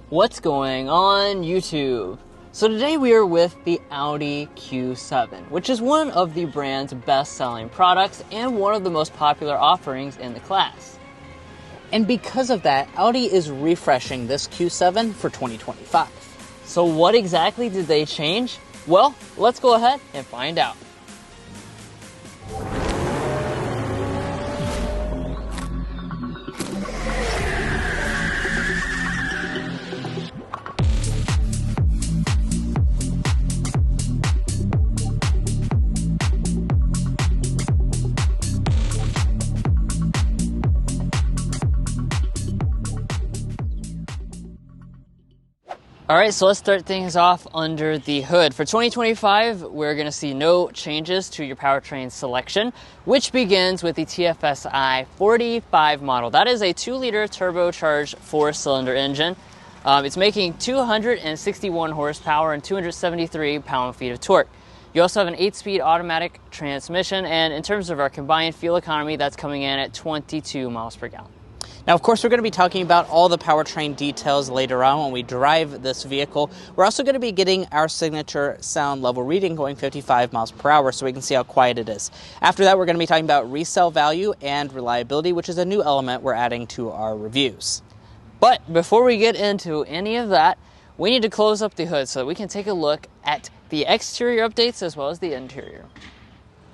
What's going on YouTube? So today we are with the Audi Q7, which is one of the brand's best-selling products and one of the most popular offerings in the class. And because of that, Audi is refreshing this Q7 for 2025. So what exactly did they change? Well, let's go ahead and find out. All right, so let's start things off under the hood. For 2025, we're going to see no changes to your powertrain selection, which begins with the TFSI 45 model. That is a 2-liter turbocharged 4-cylinder engine. It's making 261 horsepower and 273 pound-feet of torque. You also have an 8-speed automatic transmission, and in terms of our combined fuel economy, that's coming in at 22 miles per gallon. Now, of course, we're going to be talking about all the powertrain details later on when we drive this vehicle. We're also going to be getting our signature sound level reading going 55 miles per hour so we can see how quiet it is. After that, we're going to be talking about resale value and reliability, which is a new element we're adding to our reviews. But before we get into any of that, we need to close up the hood so that we can take a look at the exterior updates as well as the interior.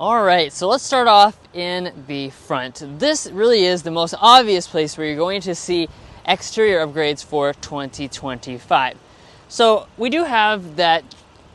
All right, so let's start off in the front. This really is the most obvious place where you're going to see exterior upgrades for 2025. So we do have that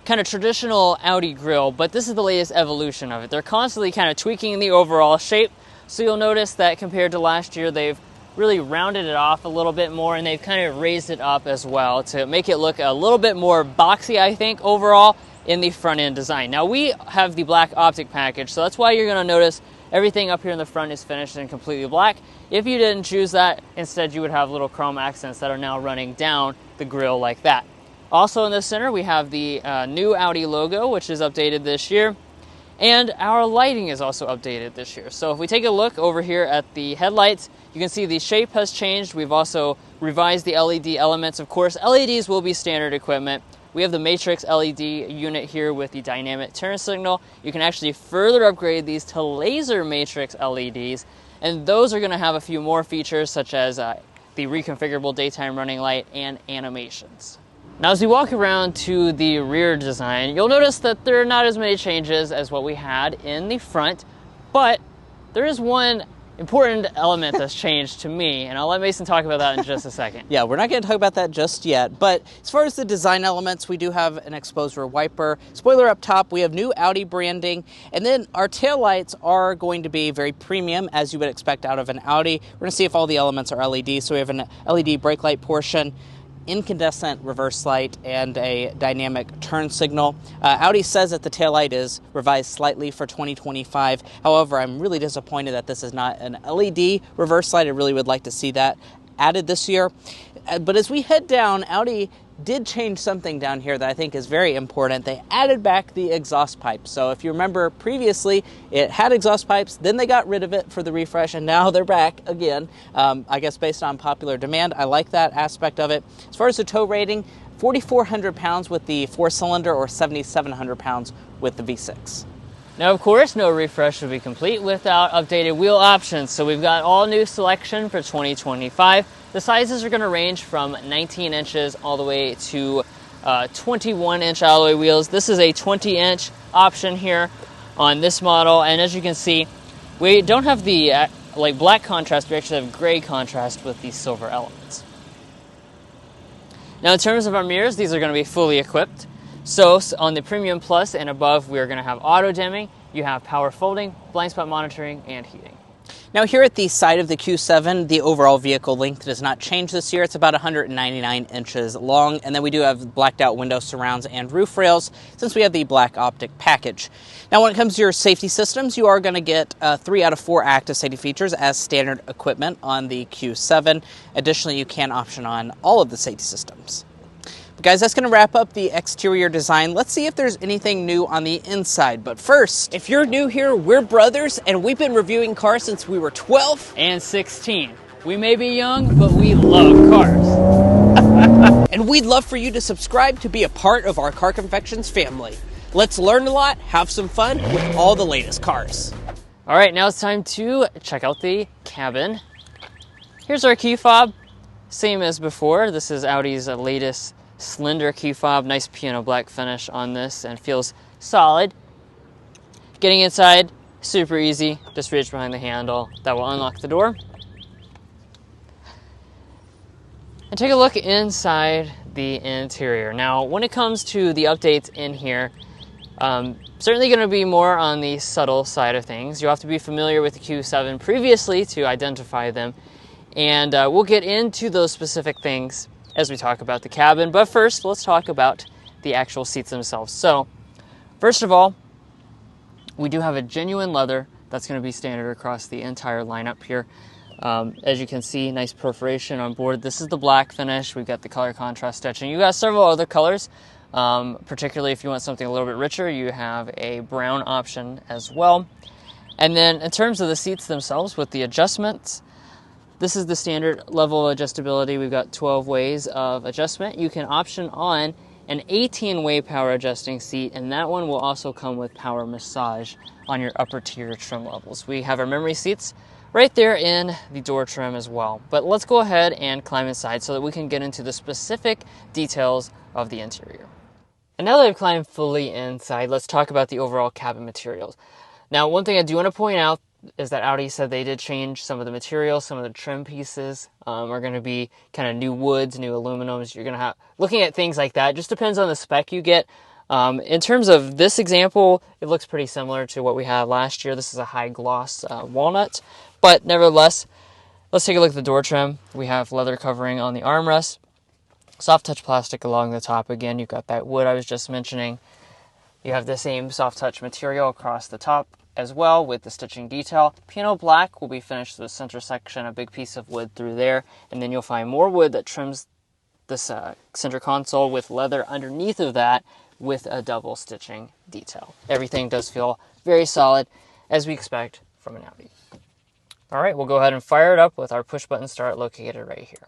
kind of traditional Audi grille, but this is the latest evolution of it. They're constantly kind of tweaking the overall shape. So you'll notice that compared to last year, they've really rounded it off a little bit more, and they've kind of raised it up as well to make it look a little bit more boxy, I think, overall, in the front end design. Now we have the black optic package, so that's why you're going to notice everything up here in the front is finished in completely black. If you didn't choose that, instead you would have little chrome accents that are now running down the grille like that. Also in the center we have the new Audi logo, which is updated this year, and our lighting is also updated this year. So if we take a look over here at the headlights, you can see the shape has changed. We've also revised the LED elements. Of course, LEDs will be standard equipment. We have the Matrix LED unit here with the dynamic turn signal. You can actually further upgrade these to laser Matrix LEDs, and those are going to have a few more features such as the reconfigurable daytime running light and animations. Now as we walk around to the rear design, you'll notice that there are not as many changes as what we had in the front, but there is one important element that's changed to me, and I'll let Mason talk about that in just a second. Yeah, we're not going to talk about that just yet, but as far as the design elements, we do have an exposed rear wiper, spoiler up top, we have new Audi branding, and then our taillights are going to be very premium, as you would expect out of an Audi. We're going to see if all the elements are LED, so we have an LED brake light portion, incandescent reverse light, and a dynamic turn signal. Audi says that the taillight is revised slightly for 2025. However, I'm really disappointed that this is not an LED reverse light. I really would like to see that added this year. But as we head down, Audi did change something down here that I think is very important. They added back the exhaust pipes. So if you remember previously, it had exhaust pipes, then they got rid of it for the refresh, and now they're back again. I guess based on popular demand. I like that aspect of it. As far as the tow rating, 4,400 pounds with the 4-cylinder or 7,700 pounds with the V6. Now, of course, no refresh would be complete without updated wheel options. So we've got all new selection for 2025. The sizes are going to range from 19 inches all the way to 21-inch alloy wheels. This is a 20-inch option here on this model. And as you can see, we don't have the black contrast. We actually have gray contrast with the silver elements. Now, in terms of our mirrors, these are going to be fully equipped. So on the Premium Plus and above, we're going to have auto dimming, you have power folding, blind spot monitoring, and heating. Now here at the side of the Q7, the overall vehicle length does not change this year. It's about 199 inches long, and then we do have blacked out window surrounds and roof rails since we have the black optic package. Now when it comes to your safety systems, you are going to get 3 out of 4 active safety features as standard equipment on the Q7. Additionally, you can option on all of the safety systems. But guys, that's going to wrap up the exterior design. Let's see if there's anything new on the inside. But first, if you're new here, we're brothers, and we've been reviewing cars since we were 12 and 16. We may be young, but we love cars. And And we'd love for you to subscribe to be a part of our Car Confections family. Let's learn a lot, have some fun with all the latest cars. All right, now it's time to check out the cabin. Here's our key fob, same as before. This is Audi's latest slender key fob, nice piano black finish on this and feels solid. Getting inside, super easy, just reach behind the handle. That will unlock the door. And take a look inside the interior. Now, when it comes to the updates in here, certainly going to be more on the subtle side of things. You'll have to be familiar with the Q7 previously to identify them. And we'll get into those specific things as we talk about the cabin. But first, let's talk about the actual seats themselves. So, first of all, we do have a genuine leather that's going to be standard across the entire lineup here. As you can see, nice perforation on board. This is the black finish. We've got the color contrast stitching. You got several other colors, particularly if you want something a little bit richer, you have a brown option as well. And then in terms of the seats themselves with the adjustments, this is the standard level of adjustability. We've got 12 ways of adjustment. You can option on an 18-way power adjusting seat, and that one will also come with power massage on your upper tier trim levels. We have our memory seats right there in the door trim as well. But let's go ahead and climb inside so that we can get into the specific details of the interior. And now that I've climbed fully inside, let's talk about the overall cabin materials. Now, one thing I do want to point out is that Audi said they did change some of the materials. Some of the trim pieces are going to be kind of new woods, new aluminums. You're going to have, looking at things like that, just depends on the spec you get. In terms of this example, it looks pretty similar to what we had last year. This is a high gloss walnut, but nevertheless, let's take a look at the door trim. We have leather covering on the armrest, soft touch plastic along the top. Again, you've got that wood I was just mentioning. You have the same soft touch material across the top as well with the stitching detail. Piano black will be finished to the center section, a big piece of wood through there, and then you'll find more wood that trims this center console with leather underneath of that with a double stitching detail. Everything does feel very solid, as we expect from an Audi. All right, we'll go ahead and fire it up with our push button start located right here.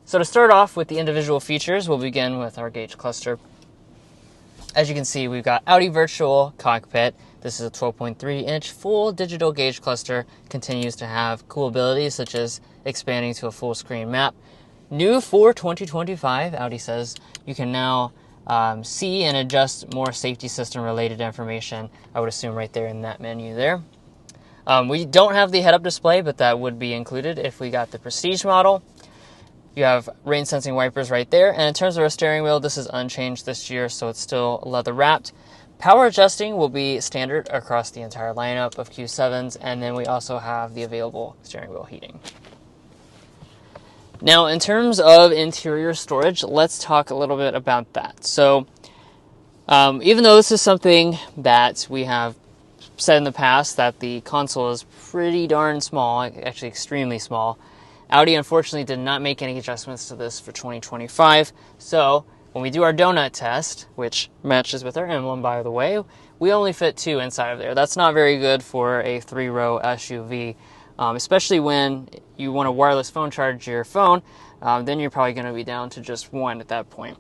So to start off with the individual features, we'll begin with our gauge cluster. As you can see, we've got Audi Virtual Cockpit. This is a 12.3-inch full digital gauge cluster. Continues to have cool abilities such as expanding to a full screen map. New for 2025, Audi says you can now see and adjust more safety system related information. I would assume right there in that menu there. We don't have the head-up display, but that would be included if we got the Prestige model. You have rain sensing wipers right there. And in terms of our steering wheel, this is unchanged this year, so it's still leather wrapped. Power adjusting will be standard across the entire lineup of Q7s, and then we also have the available steering wheel heating. Now, in terms of interior storage, let's talk a little bit about that. So, even though this is something that we have said in the past that the console is pretty darn small, actually extremely small, Audi unfortunately did not make any adjustments to this for 2025. So when we do our donut test, which matches with our emblem by the way, we only fit 2 inside of there. That's not very good for a 3-row SUV, especially when you want to wireless phone charge your phone. Then you're probably going to be down to just 1 at that point.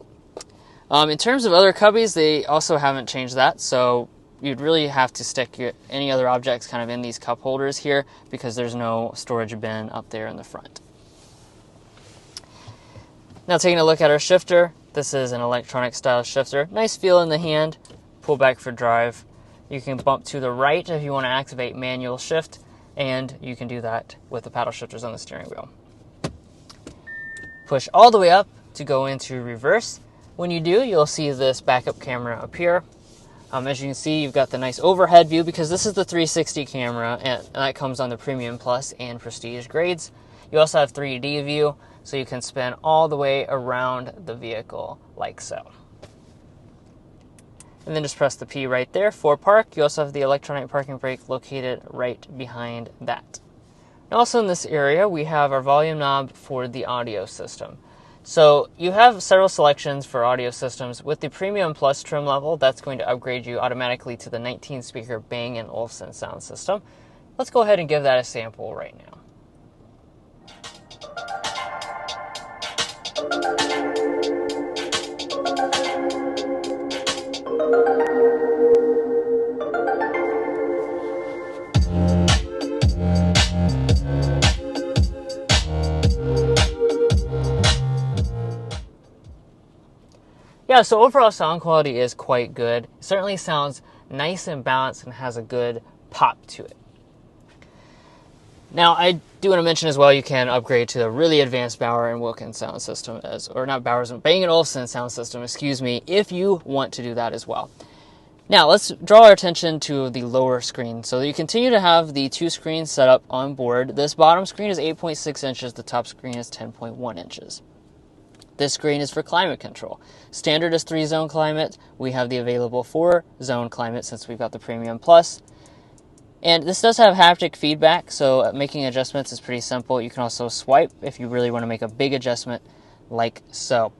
In terms of other cubbies, they also haven't changed that. So you'd really have to stick any other objects kind of in these cup holders here because there's no storage bin up there in the front. Now taking a look at our shifter, this is an electronic style shifter. Nice feel in the hand, pull back for drive. You can bump to the right if you want to activate manual shift, and you can do that with the paddle shifters on the steering wheel. Push all the way up to go into reverse. When you do, you'll see this backup camera appear. As you can see, you've got the nice overhead view because this is the 360 camera, and that comes on the Premium Plus and Prestige grades. You also have 3D view, so you can spin all the way around the vehicle like so. And then just press the P right there for park. You also have the electronic parking brake located right behind that. And also in this area, we have our volume knob for the audio system. So you have several selections for audio systems. With the Premium Plus trim level, that's going to upgrade you automatically to the 19-speaker Bang & Olufsen sound system. Let's go ahead and give that a sample right now. Yeah, so overall sound quality is quite good. It certainly sounds nice and balanced and has a good pop to it. Now, I do want to mention as well, you can upgrade to the really advanced Bauer & Wilkins sound system, or not Bauer's, Bang & Olufsen sound system, excuse me, if you want to do that as well. Now, let's draw our attention to the lower screen. So you continue to have the two screens set up on board. This bottom screen is 8.6 inches, the top screen is 10.1 inches. This screen is for climate control. Standard is 3-zone climate. We have the available 4-zone climate since we've got the Premium Plus. And this does have haptic feedback, so making adjustments is pretty simple. You can also swipe if you really want to make a big adjustment like so.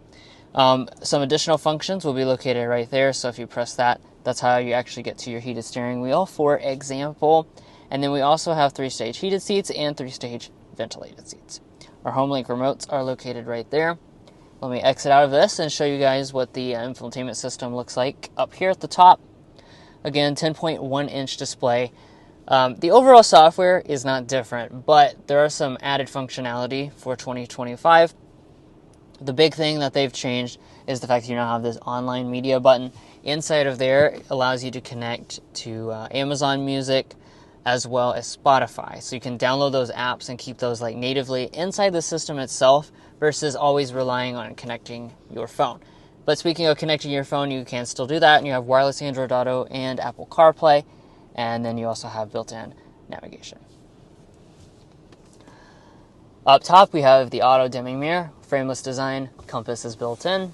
Some additional functions will be located right there, so if you press that, that's how you actually get to your heated steering wheel, for example. And then we also have 3-stage heated seats and 3-stage ventilated seats. Our HomeLink remotes are located right there. Let me exit out of this and show you guys what the infotainment system looks like up here at the top. Again, 10.1-inch display. The overall software is not different, but there are some added functionality for 2025. The big thing that they've changed is the fact that you now have this online media button. Inside of there, it allows you to connect to Amazon Music as well as Spotify. So you can download those apps and keep those like natively inside the system itself versus always relying on connecting your phone. But speaking of connecting your phone, you can still do that, and you have wireless Android Auto and Apple CarPlay, and then you also have built-in navigation. Up top, we have the auto-dimming mirror, frameless design, compass is built in.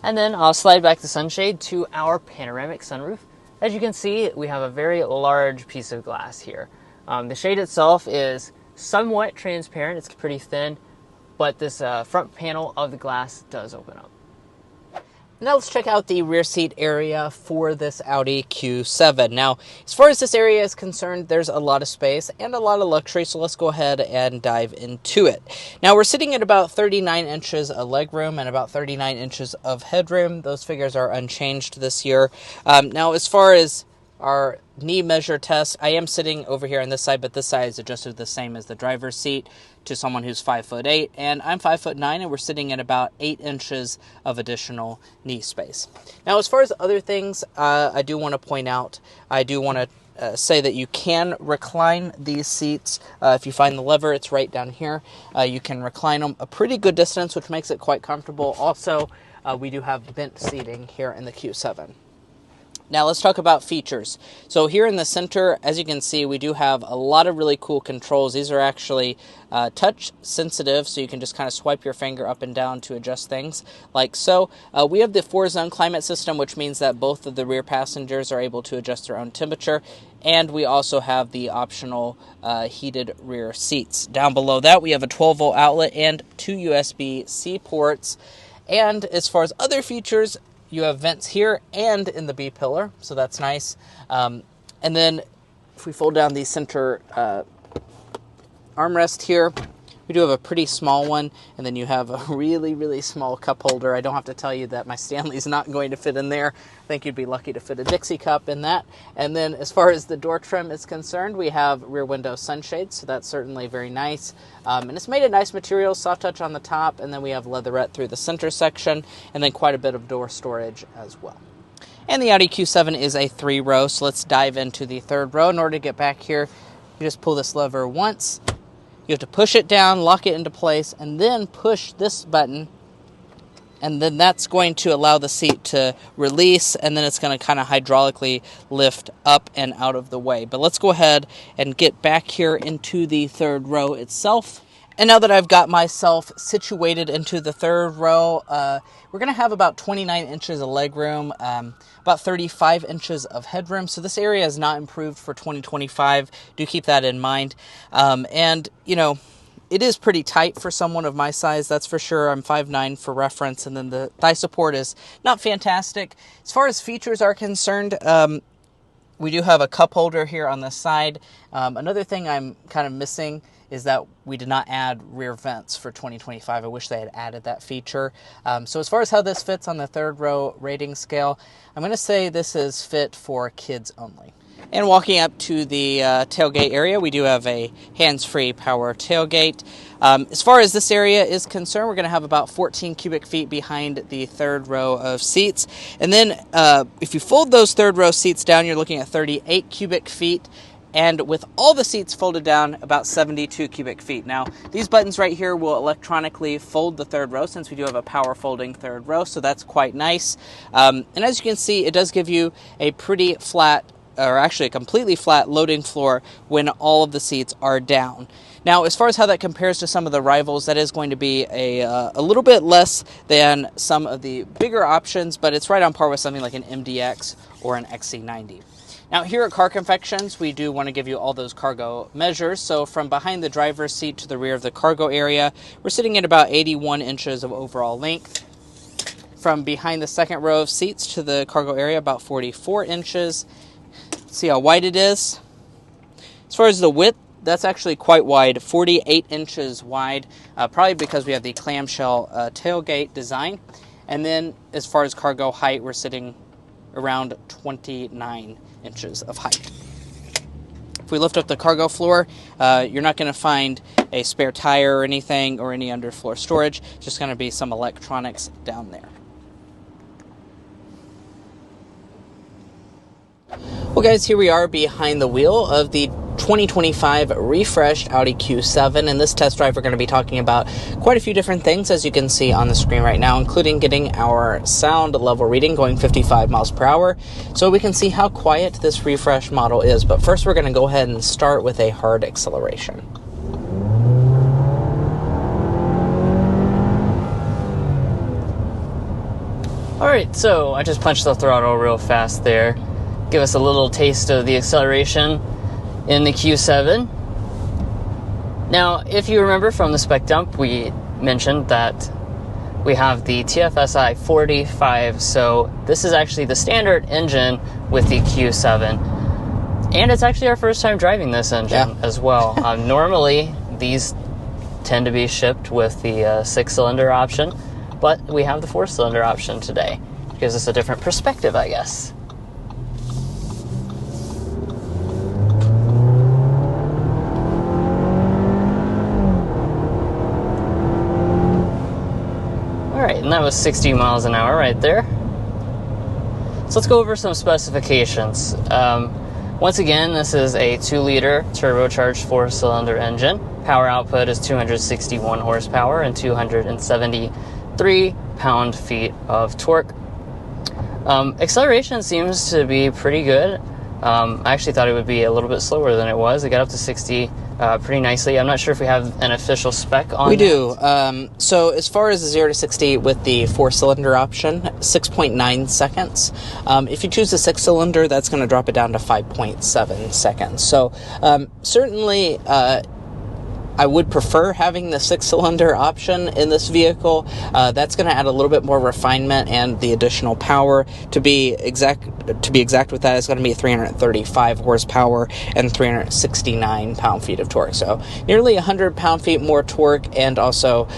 And then I'll slide back the sunshade to our panoramic sunroof. As you can see, we have a very large piece of glass here. The shade itself is somewhat transparent, it's pretty thin, but this front panel of the glass does open up. Now let's check out the rear seat area for this Audi Q7. Now, as far as this area is concerned, there's a lot of space and a lot of luxury, so let's go ahead and dive into it. Now, we're sitting at about 39 inches of legroom and about 39 inches of headroom. Those figures are unchanged this year. Now, as far as our knee measure test, I am sitting over here on this side, but this side is adjusted the same as the driver's seat to someone who's 5'8", and I'm 5'9", and we're sitting at about 8 inches of additional knee space. Now, as far as other things, I do want to point out, I do want to say that you can recline these seats. If you find the lever, it's right down here. You can recline them a pretty good distance, which makes it quite comfortable. Also, we do have bent seating here in the Q7. Now let's talk about features. So here in the center, as you can see, we do have a lot of really cool controls. These are actually touch sensitive, so you can just kind of swipe your finger up and down to adjust things like so. We have the 4-zone climate system, which means that both of the rear passengers are able to adjust their own temperature. And we also have the optional heated rear seats. Down below that, we have a 12-volt outlet and 2 USB-C ports. And as far as other features, you have vents here and in the B-pillar, so that's nice. And then if we fold down the center armrest here, we do have a pretty small one, and then you have a really, really small cup holder. I don't have to tell you that my Stanley's not going to fit in there. I think you'd be lucky to fit a Dixie cup in that. And then as far as the door trim is concerned, we have rear window sunshades, so that's certainly very nice. And it's made of nice material, soft touch on the top, and then we have leatherette through the center section, and then quite a bit of door storage as well. And the Audi Q7 is a 3-row, so let's dive into the 3rd row. In order to get back here, you just pull this lever once. You have to push it down, lock it into place, and then push this button, and then that's going to allow the seat to release, and then it's going to kind of hydraulically lift up and out of the way. But let's go ahead and get back here into the 3rd row itself. And now that I've got myself situated into the 3rd row, we're going to have about 29 inches of legroom, about 35 inches of headroom. So this area is not improved for 2025. Do keep that in mind. And, you know, it is pretty tight for someone of my size, that's for sure. I'm 5'9" for reference, and then the thigh support is not fantastic. As far as features are concerned, we do have a cup holder here on the side. Another thing I'm kind of missing is that we did not add rear vents for 2025. I wish they had added that feature. So as far as how this fits on the third row rating scale, I'm going to say this is fit for kids only. And walking up to the tailgate area, we do have a hands-free power tailgate. As far as this area is concerned, we're going to have about 14 cubic feet behind the third row of seats. And then if you fold those third row seats down, you're looking at 38 cubic feet. And with all the seats folded down, about 72 cubic feet. Now, these buttons right here will electronically fold the third row, since we do have a power folding third row, so that's quite nice. And as you can see, it does give you a pretty flat, or actually a completely flat loading floor when all of the seats are down. Now, as far as how that compares to some of the rivals, that is going to be a little bit less than some of the bigger options, but it's right on par with something like an MDX or an XC90. Now, here at Car Confections, we do want to give you all those cargo measures. So from behind the driver's seat to the rear of the cargo area, we're sitting at about 81 inches of overall length. From behind the second row of seats to the cargo area, about 44 inches. See how wide it is. As far as the width, that's actually quite wide, 48 inches wide, probably because we have the clamshell tailgate design. And then as far as cargo height, we're sitting around 29 inches of height. If we lift up the cargo floor, you're not going to find a spare tire or anything or any underfloor storage. It's just going to be some electronics down there. Well, guys, here we are behind the wheel of the 2025 refreshed Audi Q7. In this test drive, we're going to be talking about quite a few different things, as you can see on the screen right now, including getting our sound level reading going 55 miles per hour, so we can see how quiet this refreshed model is. But first, we're going to go ahead and start with a hard acceleration. Alright, so I just punched the throttle real fast there. Give us a little taste of the acceleration in the Q7. Now, if you remember from the spec dump, we mentioned that we have the TFSI 45, so this is actually the standard engine with the Q7. And it's actually our first time driving this engine as well. Normally, these tend to be shipped with the 6-cylinder option, but we have the 4-cylinder option today. It gives us a different perspective, I guess. Alright, and that was 60 miles an hour right there. So let's go over some specifications. Once again, this is a 2-liter turbocharged 4-cylinder engine. Power output is 261 horsepower and 273 pound-feet of torque. Acceleration seems to be pretty good. I actually thought it would be a little bit slower than it was. It got up to 60 pretty nicely. I'm not sure if we have an official spec on We that. do. So as far as the 0 to 60 with the 4-cylinder option, 6.9 seconds. If you choose the 6-cylinder, that's going to drop it down to 5.7 seconds. So certainly I would prefer having the 6-cylinder option in this vehicle. That's going to add a little bit more refinement and the additional power. To be exact with that, it's going to be 335 horsepower and 369 pound-feet of torque. So nearly 100 pound-feet more torque, and also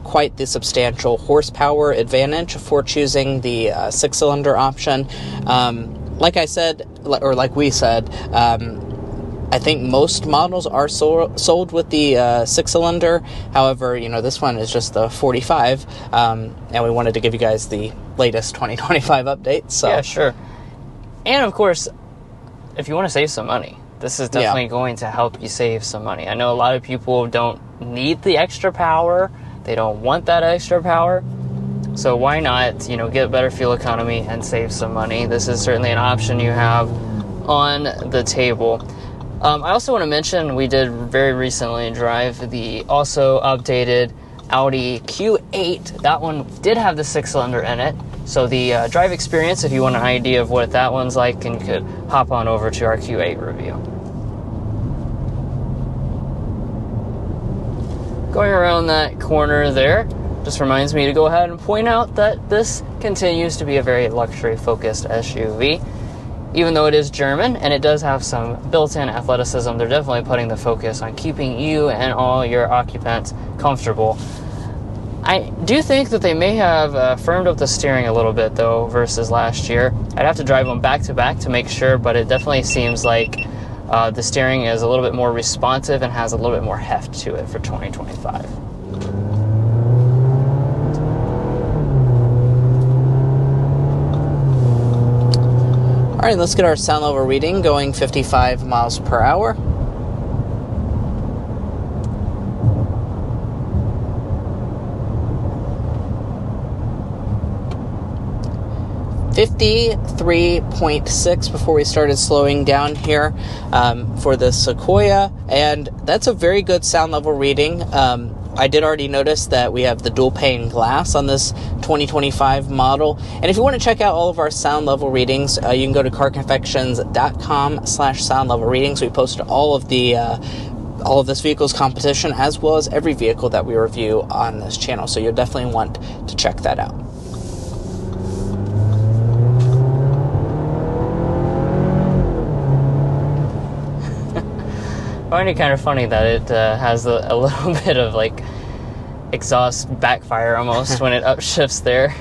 quite the substantial horsepower advantage for choosing the 6-cylinder option. Like I said, or like we said, I think most models are sold with the 6-cylinder. However, this one is just the 45, and we wanted to give you guys the latest 2025 updates. So. Yeah, sure. And of course, if you want to save some money, this is definitely going to help you save some money. I know a lot of people don't need the extra power. They don't want that extra power. So why not, get better fuel economy and save some money? This is certainly an option you have on the table. I also want to mention we did very recently drive the also updated Audi Q8. That one did have the 6-cylinder in it. So the drive experience, if you want an idea of what that one's like, and you could hop on over to our Q8 review. Going around that corner there just reminds me to go ahead and point out that this continues to be a very luxury-focused SUV. Even though it is German and it does have some built-in athleticism, they're definitely putting the focus on keeping you and all your occupants comfortable. I do think that they may have firmed up the steering a little bit, though, versus last year. I'd have to drive them back-to-back to make sure, but it definitely seems like the steering is a little bit more responsive and has a little bit more heft to it for 2025. All right, let's get our sound level reading going 55 miles per hour. .6 before we started slowing down here for the Sequoia, and that's a very good sound level reading. I did already notice that we have the dual pane glass on this 2025 model. And if you want to check out all of our sound level readings, you can go to carconfections.com/sound level readings. We posted all of this vehicle's competition as well as every vehicle that we review on this channel. So you'll definitely want to check that out. I find it kind of funny that it has a little bit of like exhaust backfire almost when it upshifts there.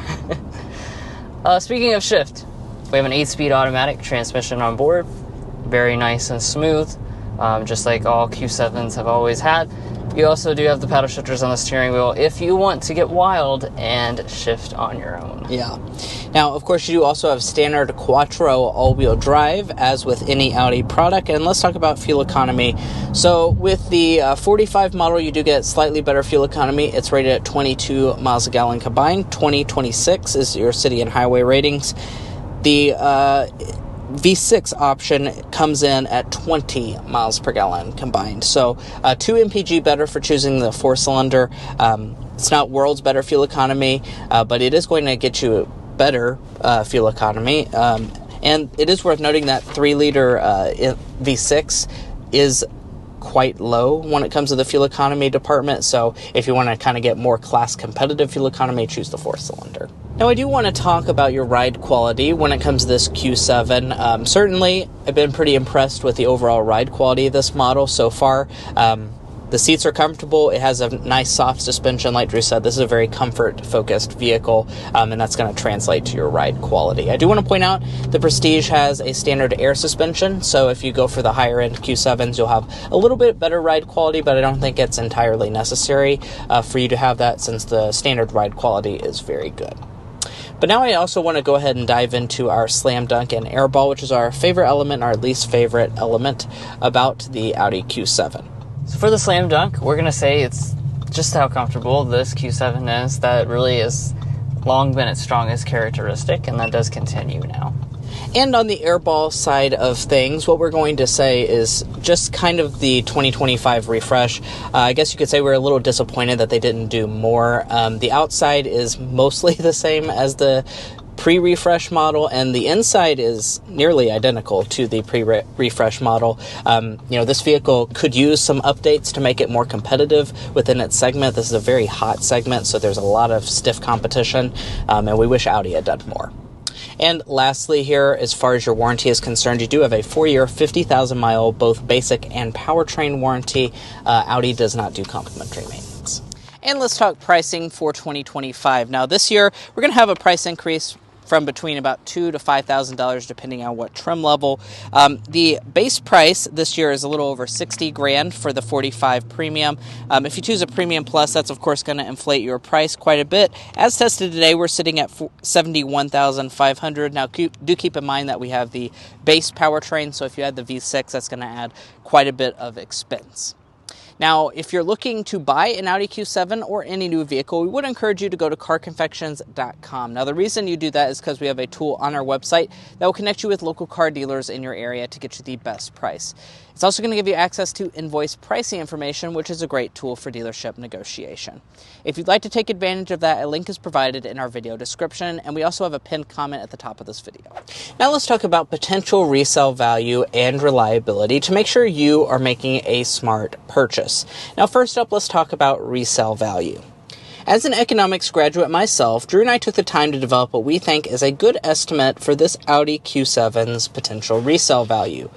Speaking of shift, we have an 8-speed automatic transmission on board. Very nice and smooth, just like all Q7s have always had. You also do have the paddle shifters on the steering wheel if you want to get wild and shift on your own. Yeah. Now, of course, you do also have standard Quattro all-wheel drive, as with any Audi product. And let's talk about fuel economy. So with the 45 model, you do get slightly better fuel economy. It's rated at 22 miles a gallon combined. 2026 is your city and highway ratings. The V6 option comes in at 20 miles per gallon combined. So 2 mpg better for choosing the 4-cylinder. It's not world's better fuel economy, but it is going to get you better fuel economy. And it is worth noting that 3-liter V6 is quite low when it comes to the fuel economy department. So if you want to kind of get more class competitive fuel economy, choose the 4-cylinder. Now, I do want to talk about your ride quality when it comes to this Q7. Certainly, I've been pretty impressed with the overall ride quality of this model so far. The seats are comfortable. It has a nice soft suspension. Like Drew said, this is a very comfort-focused vehicle, and that's going to translate to your ride quality. I do want to point out the Prestige has a standard air suspension, so if you go for the higher-end Q7s, you'll have a little bit better ride quality, but I don't think it's entirely necessary for you to have that, since the standard ride quality is very good. But now I also want to go ahead and dive into our slam dunk and airball, which is our favorite element, our least favorite element about the Audi Q7. So for the slam dunk, we're going to say it's just how comfortable this Q7 is. That really has long been its strongest characteristic, and that does continue now. And on the airball side of things, what we're going to say is just kind of the 2025 refresh. I guess you could say we're a little disappointed that they didn't do more. The outside is mostly the same as the pre-refresh model, and the inside is nearly identical to the pre-refresh model. This vehicle could use some updates to make it more competitive within its segment. This is a very hot segment, so there's a lot of stiff competition, and we wish Audi had done more. And lastly here, as far as your warranty is concerned, you do have a 4-year, 50,000-mile, both basic and powertrain warranty. Audi does not do complimentary maintenance. And let's talk pricing for 2025. Now, this year, we're going to have a price increase from between about $2,000 to $5,000, depending on what trim level. The base price this year is a little over $60,000 for the 45 Premium. If you choose a Premium Plus, that's of course going to inflate your price quite a bit. As tested today, we're sitting at $71,500. Now, do keep in mind that we have the base powertrain, so if you add the V6, that's going to add quite a bit of expense. Now, if you're looking to buy an Audi Q7 or any new vehicle, we would encourage you to go to carconfections.com. Now, the reason you do that is because we have a tool on our website that will connect you with local car dealers in your area to get you the best price. It's also going to give you access to invoice pricing information, which is a great tool for dealership negotiation. If you'd like to take advantage of that, a link is provided in our video description, and we also have a pinned comment at the top of this video. Now let's talk about potential resale value and reliability to make sure you are making a smart purchase. purchase. Now, first up, let's talk about resale value. As an economics graduate myself, Drew and I took the time to develop what we think is a good estimate for this Audi Q7's potential resale value.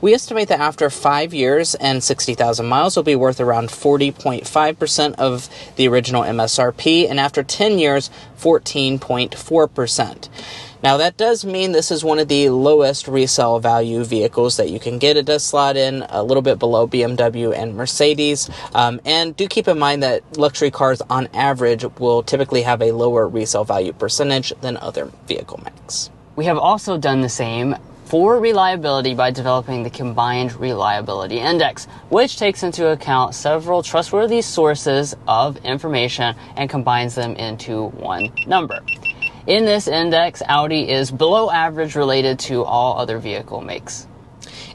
We estimate that after 5 years and 60,000 miles, it'll be worth around 40.5% of the original MSRP, and after 10 years, 14.4%. Now, that does mean this is one of the lowest resale value vehicles that you can get. It does slot in a little bit below BMW and Mercedes. And do keep in mind that luxury cars, on average, will typically have a lower resale value percentage than other vehicle makes. We have also done the same for reliability by developing the Combined Reliability Index, which takes into account several trustworthy sources of information and combines them into one number. In this index, Audi is below average related to all other vehicle makes.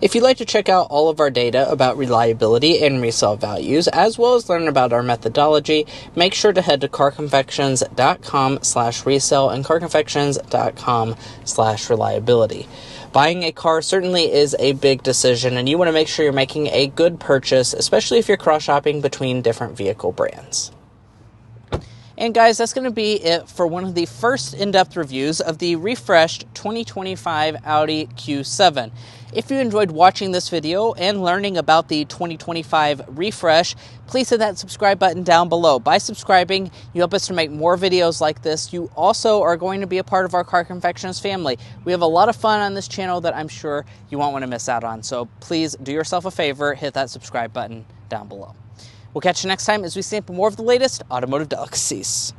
If you'd like to check out all of our data about reliability and resale values, as well as learn about our methodology, make sure to head to carconfections.com/resale and carconfections.com/reliability. Buying a car certainly is a big decision, and you want to make sure you're making a good purchase, especially if you're cross-shopping between different vehicle brands. And guys, that's going to be it for one of the first in-depth reviews of the refreshed 2025 Audi Q7. If you enjoyed watching this video and learning about the 2025 refresh, please hit that subscribe button down below. By subscribing, you help us to make more videos like this. You also are going to be a part of our Car Confections family. We have a lot of fun on this channel that I'm sure you won't want to miss out on. So please do yourself a favor, hit that subscribe button down below. We'll catch you next time as we sample more of the latest automotive delicacies.